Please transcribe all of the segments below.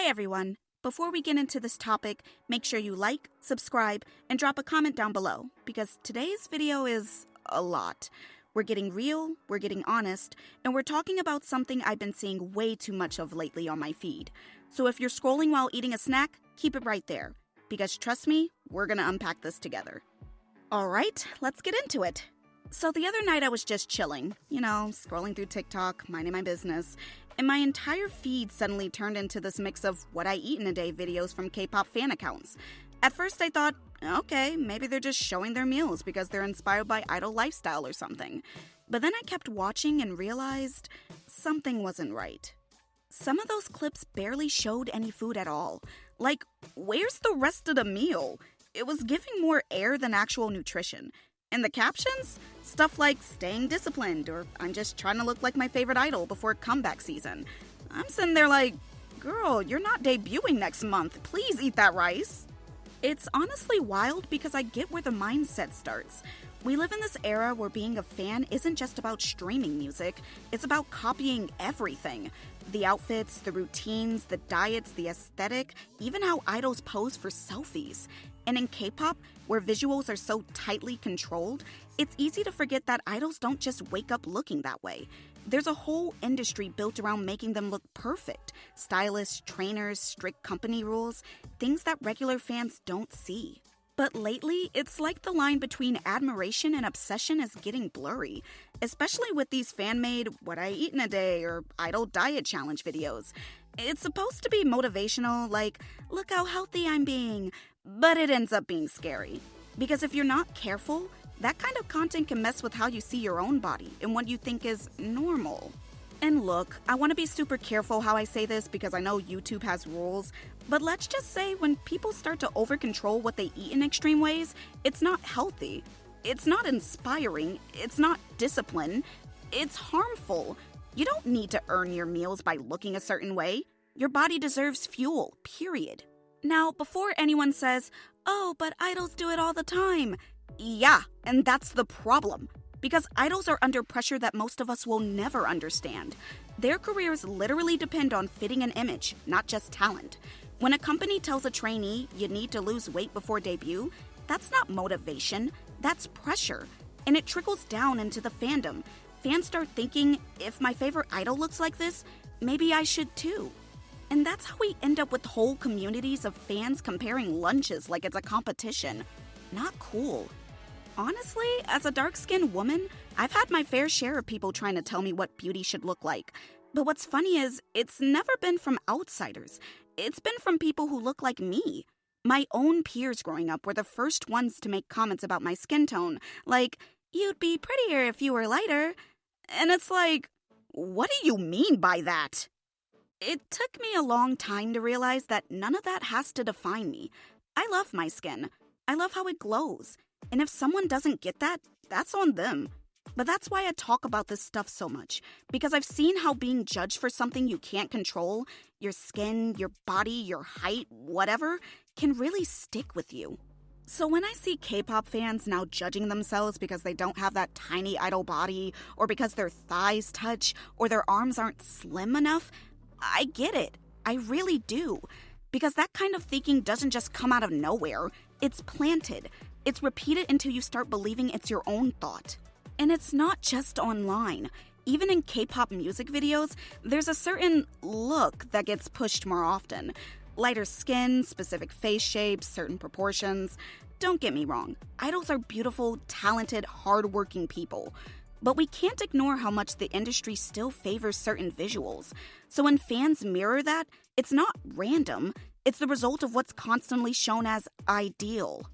Hey everyone! Before we get into this topic, make sure you like, subscribe, and drop a comment down below, because today's video is a lot. We're getting real, we're getting honest, and we're talking about something I've been seeing way too much of lately on my feed. So if you're scrolling while eating a snack, keep it right there, because trust me, we're gonna unpack this together. Alright, let's get into it. So the other night I was just chilling, scrolling through TikTok, minding my business, and my entire feed suddenly turned into this mix of what I eat in a day videos from K-pop fan accounts. At first I thought, okay, maybe they're just showing their meals because they're inspired by idol lifestyle or something. But then I kept watching and realized something wasn't right. Some of those clips barely showed any food at all. Like, where's the rest of the meal? It was giving more air than actual nutrition. And the captions? Stuff like, staying disciplined, or I'm just trying to look like my favorite idol before comeback season. I'm sitting there like, girl, you're not debuting next month. Please eat that rice. It's honestly wild because I get where the mindset starts. We live in this era where being a fan isn't just about streaming music, it's about copying everything. The outfits, the routines, the diets, the aesthetic, even how idols pose for selfies. And in K-pop, where visuals are so tightly controlled, it's easy to forget that idols don't just wake up looking that way. There's a whole industry built around making them look perfect. Stylists, trainers, strict company rules, things that regular fans don't see. But lately, it's like the line between admiration and obsession is getting blurry, especially with these fan-made what I eat in a day or idol diet challenge videos. It's supposed to be motivational, like, look how healthy I'm being, but it ends up being scary. Because if you're not careful, that kind of content can mess with how you see your own body and what you think is normal. And look, I want to be super careful how I say this because I know YouTube has rules, but let's just say when people start to over-control what they eat in extreme ways, it's not healthy. It's not inspiring. It's not discipline. It's harmful. You don't need to earn your meals by looking a certain way. Your body deserves fuel, period. Now, before anyone says, oh, but idols do it all the time. Yeah, and that's the problem. Because idols are under pressure that most of us will never understand. Their careers literally depend on fitting an image, not just talent. When a company tells a trainee you need to lose weight before debut, that's not motivation, that's pressure. And it trickles down into the fandom. Fans start thinking, if my favorite idol looks like this, maybe I should too. And that's how we end up with whole communities of fans comparing lunches like it's a competition. Not cool. Honestly, as a dark-skinned woman, I've had my fair share of people trying to tell me what beauty should look like. But what's funny is, it's never been from outsiders. It's been from people who look like me. My own peers growing up were the first ones to make comments about my skin tone, like, you'd be prettier if you were lighter. And it's like, what do you mean by that? It took me a long time to realize that none of that has to define me. I love my skin. I love how it glows. And if someone doesn't get that, that's on them. But that's why I talk about this stuff so much, because I've seen how being judged for something you can't control, your skin, your body, your height, whatever, can really stick with you. So when I see K-pop fans now judging themselves because they don't have that tiny idol body, or because their thighs touch, or their arms aren't slim enough, I get it. I really do. Because that kind of thinking doesn't just come out of nowhere. It's planted. It's repeated until you start believing it's your own thought. And it's not just online. Even in K-pop music videos, there's a certain look that gets pushed more often. Lighter skin, specific face shapes, certain proportions. Don't get me wrong. Idols are beautiful, talented, hardworking people. But we can't ignore how much the industry still favors certain visuals. So when fans mirror that, it's not random. It's the result of what's constantly shown as ideal.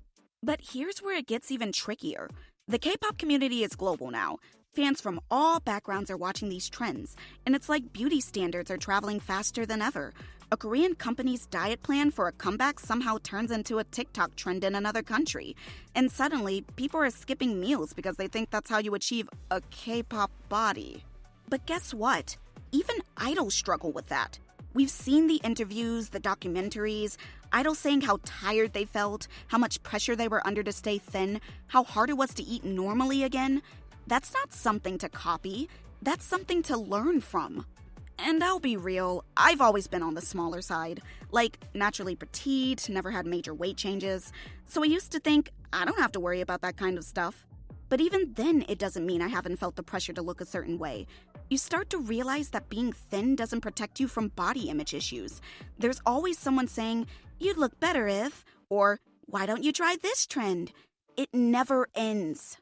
But here's where it gets even trickier. The K-pop community is global now. Fans from all backgrounds are watching these trends, and it's like beauty standards are traveling faster than ever. A Korean company's diet plan for a comeback somehow turns into a TikTok trend in another country. And suddenly, people are skipping meals because they think that's how you achieve a K-pop body. But guess what? Even idols struggle with that. We've seen the interviews, the documentaries, idols saying how tired they felt, how much pressure they were under to stay thin, how hard it was to eat normally again. That's not something to copy. That's something to learn from. And I'll be real, I've always been on the smaller side. Like, naturally petite, never had major weight changes. So I used to think, I don't have to worry about that kind of stuff. But even then, it doesn't mean I haven't felt the pressure to look a certain way. You start to realize that being thin doesn't protect you from body image issues. There's always someone saying, you'd look better if, or why don't you try this trend? It never ends.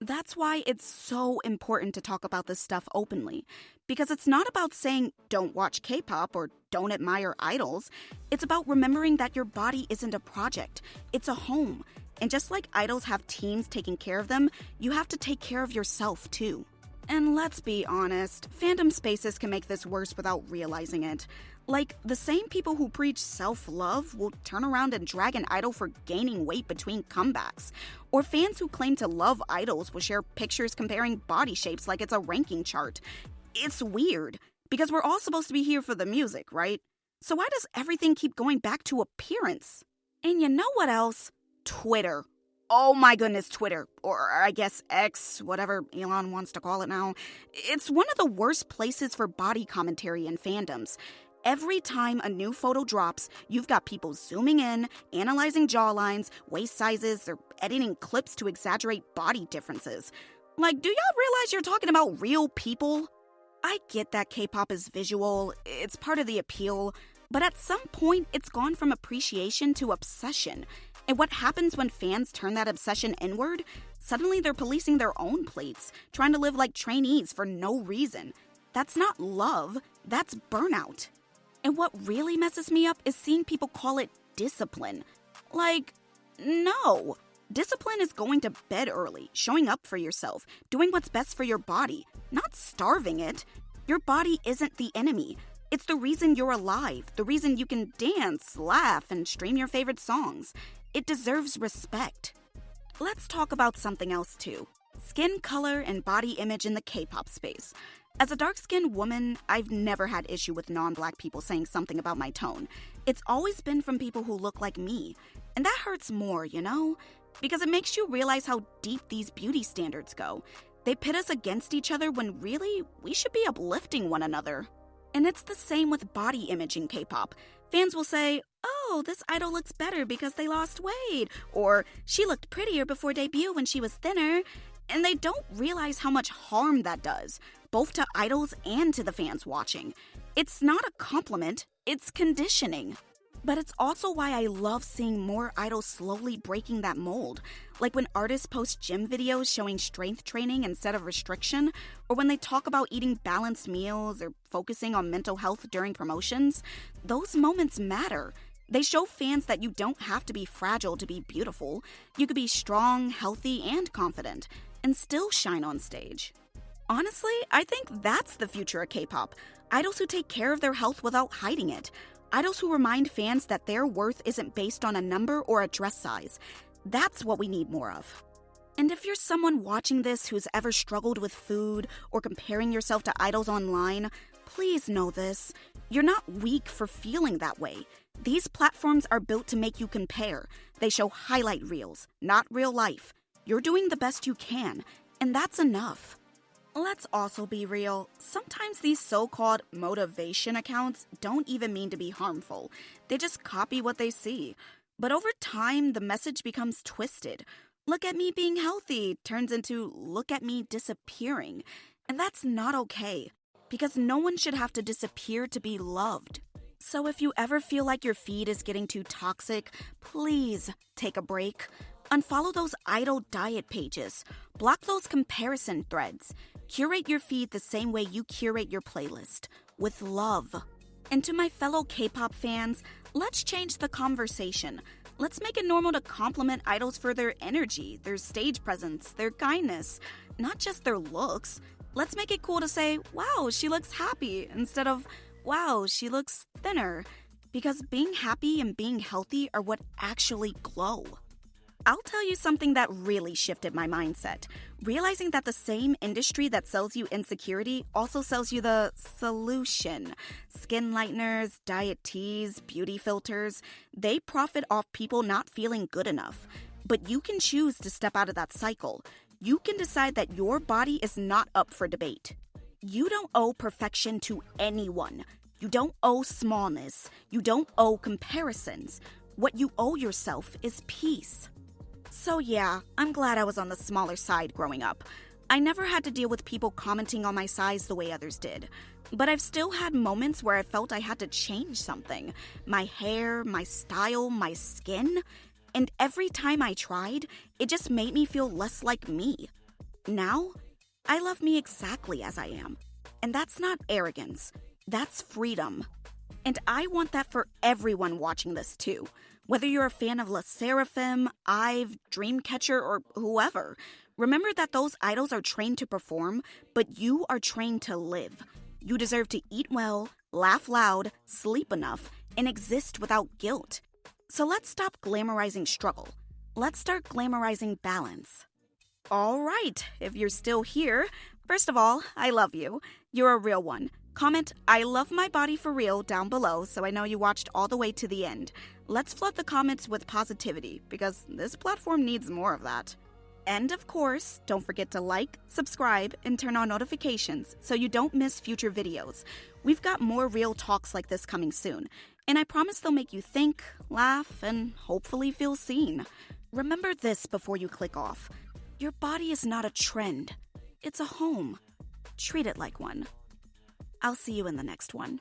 That's why it's so important to talk about this stuff openly. Because it's not about saying don't watch K-pop or don't admire idols. It's about remembering that your body isn't a project. It's a home. And just like idols have teams taking care of them, you have to take care of yourself too. And let's be honest, fandom spaces can make this worse without realizing it. Like, the same people who preach self-love will turn around and drag an idol for gaining weight between comebacks. Or fans who claim to love idols will share pictures comparing body shapes like it's a ranking chart. It's weird, because we're all supposed to be here for the music, right? So why does everything keep going back to appearance? And you know what else? Twitter. Oh my goodness, Twitter. Or I guess X, whatever Elon wants to call it now. It's one of the worst places for body commentary in fandoms. Every time a new photo drops, you've got people zooming in, analyzing jawlines, waist sizes, or editing clips to exaggerate body differences. Like, do y'all realize you're talking about real people? I get that K-pop is visual, it's part of the appeal, but at some point it's gone from appreciation to obsession. And what happens when fans turn that obsession inward? Suddenly they're policing their own plates, trying to live like trainees for no reason. That's not love, that's burnout. And what really messes me up is seeing people call it discipline. Like, no. Discipline is going to bed early, showing up for yourself, doing what's best for your body, not starving it. Your body isn't the enemy. It's the reason you're alive, the reason you can dance, laugh, and stream your favorite songs. It deserves respect. Let's talk about something else too. Skin color and body image in the K-pop space. As a dark-skinned woman, I've never had issue with non-black people saying something about my tone. It's always been from people who look like me. And that hurts more, you know? Because it makes you realize how deep these beauty standards go. They pit us against each other when really, we should be uplifting one another. And it's the same with body image in K-pop. Fans will say, oh, this idol looks better because they lost weight, or she looked prettier before debut when she was thinner. And they don't realize how much harm that does, both to idols and to the fans watching. It's not a compliment, it's conditioning. But it's also why I love seeing more idols slowly breaking that mold. Like when artists post gym videos showing strength training instead of restriction, or when they talk about eating balanced meals or focusing on mental health during promotions. Those moments matter. They show fans that you don't have to be fragile to be beautiful. You could be strong, healthy, and confident, and still shine on stage. Honestly, I think that's the future of K-pop. Idols who take care of their health without hiding it. Idols who remind fans that their worth isn't based on a number or a dress size. That's what we need more of. And if you're someone watching this who's ever struggled with food or comparing yourself to idols online, please know this. You're not weak for feeling that way. These platforms are built to make you compare. They show highlight reels, not real life. You're doing the best you can, and that's enough. Let's also be real. Sometimes these so-called motivation accounts don't even mean to be harmful. They just copy what they see. But over time, the message becomes twisted. Look at me being healthy turns into look at me disappearing. And that's not okay, because no one should have to disappear to be loved. So if you ever feel like your feed is getting too toxic, please take a break. Unfollow those idol diet pages. Block those comparison threads. Curate your feed the same way you curate your playlist, with love. And to my fellow K-pop fans, let's change the conversation. Let's make it normal to compliment idols for their energy, their stage presence, their kindness, not just their looks. Let's make it cool to say, wow, she looks happy, instead of, wow, she looks thinner. Because being happy and being healthy are what actually glow. I'll tell you something that really shifted my mindset. Realizing that the same industry that sells you insecurity also sells you the solution. Skin lighteners, diet teas, beauty filters, they profit off people not feeling good enough. But you can choose to step out of that cycle. You can decide that your body is not up for debate. You don't owe perfection to anyone. You don't owe smallness. You don't owe comparisons. What you owe yourself is peace. So yeah, I'm glad I was on the smaller side growing up. I never had to deal with people commenting on my size the way others did. But I've still had moments where I felt I had to change something. My hair, my style, my skin. And every time I tried, it just made me feel less like me. Now, I love me exactly as I am. And that's not arrogance. That's freedom. And I want that for everyone watching this too. Whether you're a fan of La Seraphim, Ive, Dreamcatcher, or whoever, remember that those idols are trained to perform, but you are trained to live. You deserve to eat well, laugh loud, sleep enough, and exist without guilt. So let's stop glamorizing struggle. Let's start glamorizing balance. All right, if you're still here, first of all, I love you. You're a real one. Comment, I love my body for real down below so I know you watched all the way to the end. Let's flood the comments with positivity because this platform needs more of that. And of course, don't forget to like, subscribe, and turn on notifications so you don't miss future videos. We've got more real talks like this coming soon, and I promise they'll make you think, laugh, and hopefully feel seen. Remember this before you click off. Your body is not a trend. It's a home. Treat it like one. I'll see you in the next one.